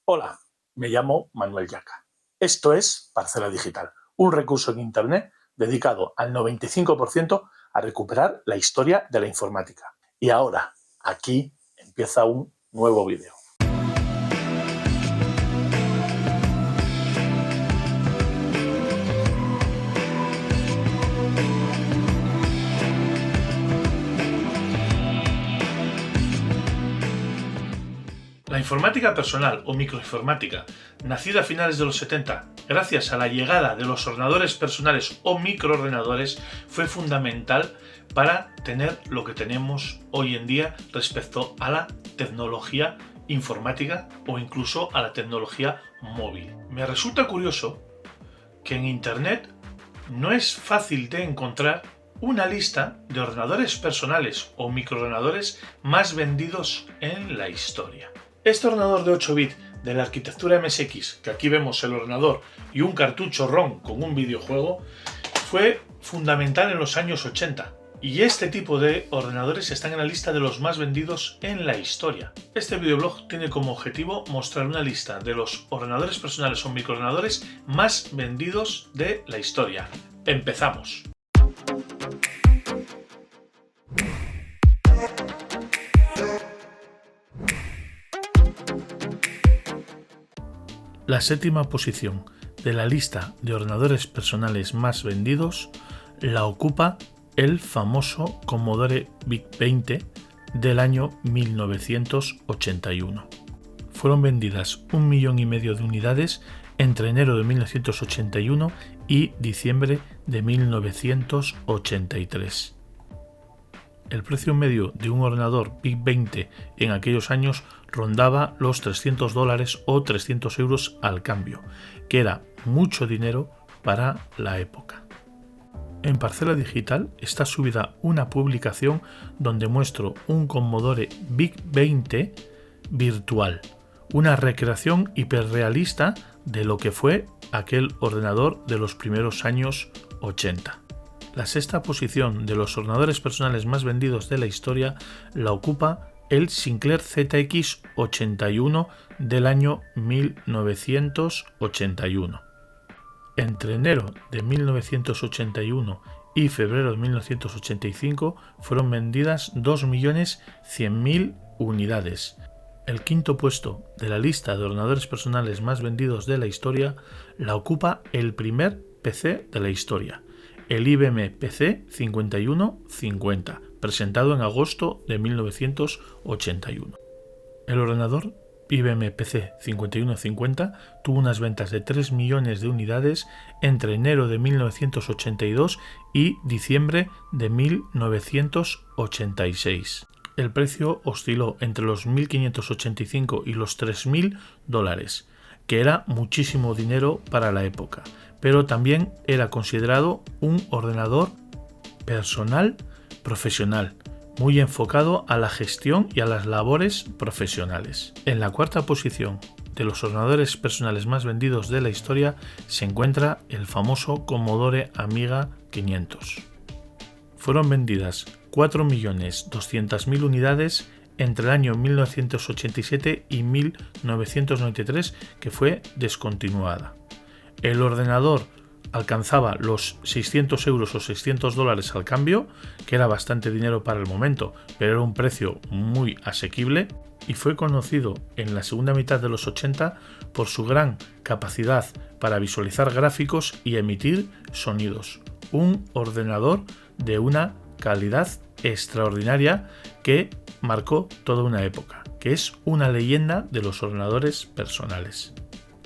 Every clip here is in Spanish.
Hola, me llamo Manuel Yaca. Esto es Parcela Digital, un recurso en Internet dedicado al 95% a recuperar la historia de la informática. Y ahora, aquí empieza un nuevo vídeo. La informática personal o microinformática, nacida a finales de los 70, gracias a la llegada de los ordenadores personales o microordenadores, fue fundamental para tener lo que tenemos hoy en día respecto a la tecnología informática o incluso a la tecnología móvil. Me resulta curioso que en Internet no es fácil de encontrar una lista de ordenadores personales o microordenadores más vendidos en la historia. Este ordenador de 8 bits de la arquitectura MSX, que aquí vemos el ordenador y un cartucho ROM con un videojuego, fue fundamental en los años 80. Y este tipo de ordenadores están en la lista de los más vendidos en la historia. Este videoblog tiene como objetivo mostrar una lista de los ordenadores personales o microordenadores más vendidos de la historia. ¡Empezamos! La séptima posición de la lista de ordenadores personales más vendidos la ocupa el famoso Commodore VIC-20 del año 1981. Fueron vendidas 1,5 millones de unidades entre enero de 1981 y diciembre de 1983. El precio medio de un ordenador VIC-20 en aquellos años rondaba los $300 o 300 euros al cambio, que era mucho dinero para la época. En Parcela Digital está subida una publicación donde muestro un Commodore VIC-20 virtual, una recreación hiperrealista de lo que fue aquel ordenador de los primeros años 80. La sexta posición de los ordenadores personales más vendidos de la historia la ocupa el Sinclair ZX81 del año 1981. Entre enero de 1981 y febrero de 1985 fueron vendidas 2.100.000 unidades. El quinto puesto de la lista de ordenadores personales más vendidos de la historia la ocupa el primer PC de la historia, el IBM PC 5150, presentado en agosto de 1981. El ordenador IBM PC 5150 tuvo unas ventas de 3 millones de unidades entre enero de 1982 y diciembre de 1986. El precio osciló entre los $1.585 y los $3.000, que era muchísimo dinero para la época, pero también era considerado un ordenador personal profesional, muy enfocado a la gestión y a las labores profesionales. En la cuarta posición de los ordenadores personales más vendidos de la historia se encuentra el famoso Commodore Amiga 500. Fueron vendidas 4.200.000 unidades entre el año 1987 y 1993, que fue descontinuada. El ordenador alcanzaba los 600 euros o $600 al cambio, que era bastante dinero para el momento, pero era un precio muy asequible, y fue conocido en la segunda mitad de los 80 por su gran capacidad para visualizar gráficos y emitir sonidos. Un ordenador de una calidad extraordinaria que marcó toda una época, que es una leyenda de los ordenadores personales.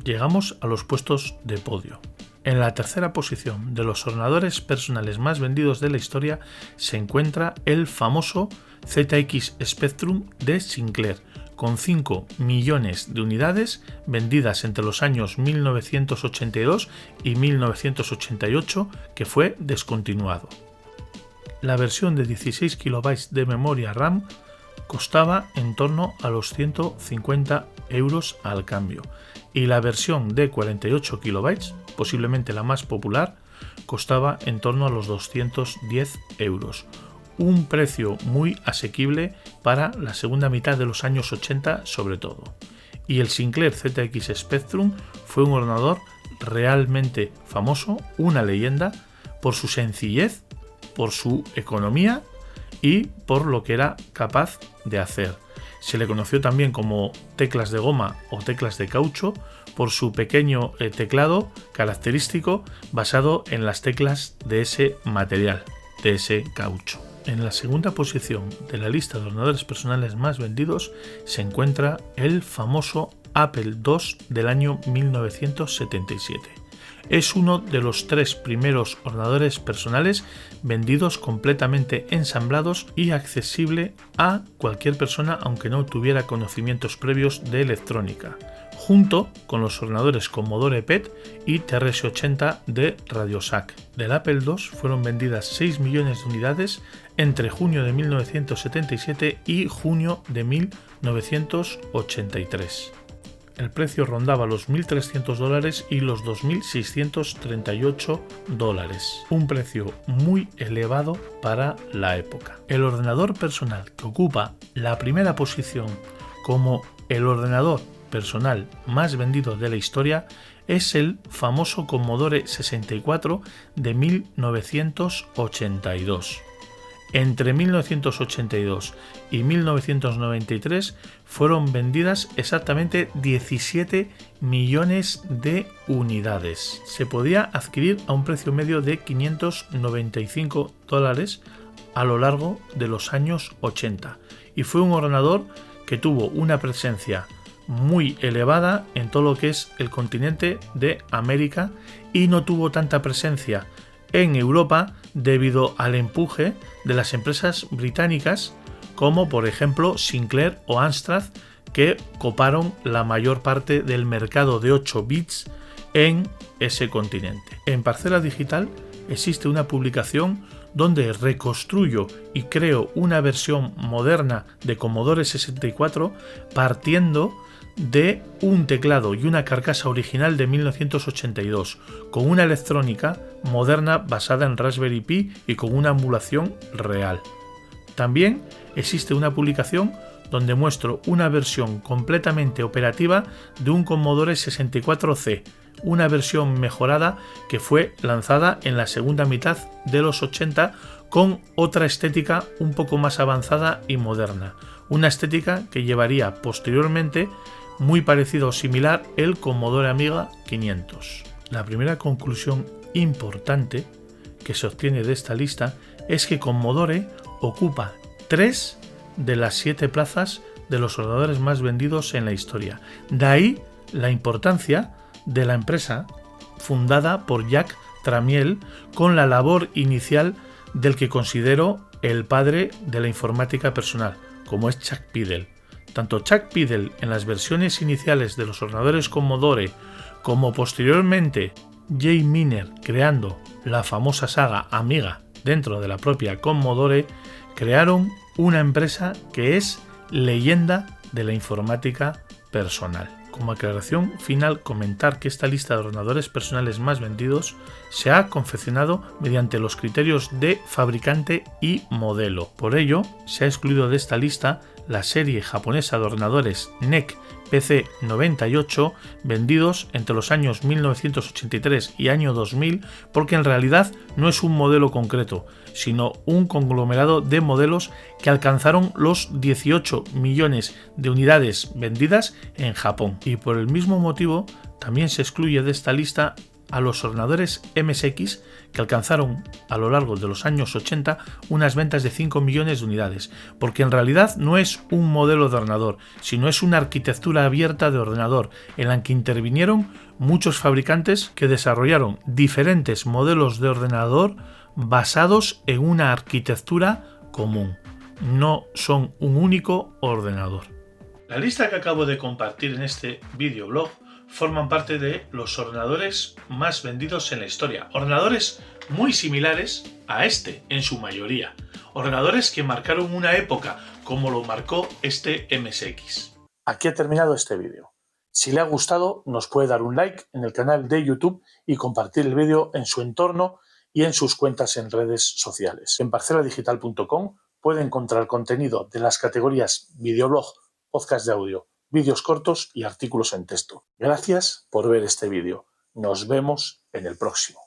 Llegamos a los puestos de podio. En la tercera posición de los ordenadores personales más vendidos de la historia se encuentra el famoso ZX Spectrum de Sinclair, con 5 millones de unidades vendidas entre los años 1982 y 1988, que fue descontinuado. La versión de 16 KB de memoria RAM costaba en torno a los 150 euros al cambio, y la versión de 48 KB, posiblemente la más popular, costaba en torno a los 210 euros. Un precio muy asequible para la segunda mitad de los años 80 sobre todo. y el Sinclair ZX Spectrum fue un ordenador realmente famoso, una leyenda, por su sencillez, por su economía y por lo que era capaz de hacer. Se le conoció también como teclas de goma o teclas de caucho por su pequeño teclado característico basado en las teclas de ese material, de ese caucho. En la segunda posición de la lista de ordenadores personales más vendidos se encuentra el famoso Apple II del año 1977. Es uno de los 3 primeros ordenadores personales vendidos completamente ensamblados y accesible a cualquier persona aunque no tuviera conocimientos previos de electrónica, junto con los ordenadores Commodore PET y TRS-80 de RadioShack. Del Apple II fueron vendidas 6 millones de unidades entre junio de 1977 y junio de 1983. El precio rondaba los $1.300 y los $2.638, un precio muy elevado para la época. El ordenador personal que ocupa la primera posición como el ordenador personal más vendido de la historia es el famoso Commodore 64 de 1982. Entre 1982 y 1993 fueron vendidas exactamente 17 millones de unidades. Se podía adquirir a un precio medio de $595 a lo largo de los años 80 y fue un ordenador que tuvo una presencia muy elevada en todo lo que es el continente de América y no tuvo tanta presencia en Europa debido al empuje de las empresas británicas como por ejemplo Sinclair o Amstrad, que coparon la mayor parte del mercado de 8 bits en ese continente. En Parcela Digital existe una publicación donde reconstruyo y creo una versión moderna de Commodore 64 partiendo de un teclado y una carcasa original de 1982, con una electrónica moderna basada en Raspberry Pi y con una emulación real. También existe una publicación donde muestro una versión completamente operativa de un Commodore 64C, una versión mejorada que fue lanzada en la segunda mitad de los 80 con otra estética un poco más avanzada y moderna, una estética que llevaría posteriormente muy parecido o similar el Commodore Amiga 500. La primera conclusión importante que se obtiene de esta lista es que Commodore ocupa 3 de las 7 plazas de los ordenadores más vendidos en la historia. De ahí la importancia de la empresa fundada por Jack Tramiel con la labor inicial del que considero el padre de la informática personal, como es Chuck Peddle. Tanto Chuck Peddle en las versiones iniciales de los ordenadores Commodore como posteriormente Jay Miner creando la famosa saga Amiga dentro de la propia Commodore, crearon una empresa que es leyenda de la informática personal. Como aclaración final, comentar que esta lista de ordenadores personales más vendidos se ha confeccionado mediante los criterios de fabricante y modelo. Por ello, se ha excluido de esta lista la serie japonesa de ordenadores NEC PC98 vendidos entre los años 1983 y año 2000, porque en realidad no es un modelo concreto, sino un conglomerado de modelos que alcanzaron los 18 millones de unidades vendidas en Japón. Y por el mismo motivo también se excluye de esta lista a los ordenadores MSX, que alcanzaron a lo largo de los años 80 unas ventas de 5 millones de unidades, porque en realidad no es un modelo de ordenador, sino es una arquitectura abierta de ordenador en la que intervinieron muchos fabricantes que desarrollaron diferentes modelos de ordenador basados en una arquitectura común. No son un único ordenador. La lista que acabo de compartir en este videoblog forman parte de los ordenadores más vendidos en la historia. Ordenadores muy similares a este en su mayoría. Ordenadores que marcaron una época como lo marcó este MSX. Aquí ha terminado este vídeo. Si le ha gustado, nos puede dar un like en el canal de YouTube y compartir el vídeo en su entorno y en sus cuentas en redes sociales. En parceladigital.com puede encontrar contenido de las categorías videoblog, podcast de audio, vídeos cortos y artículos en texto. Gracias por ver este vídeo. Nos vemos en el próximo.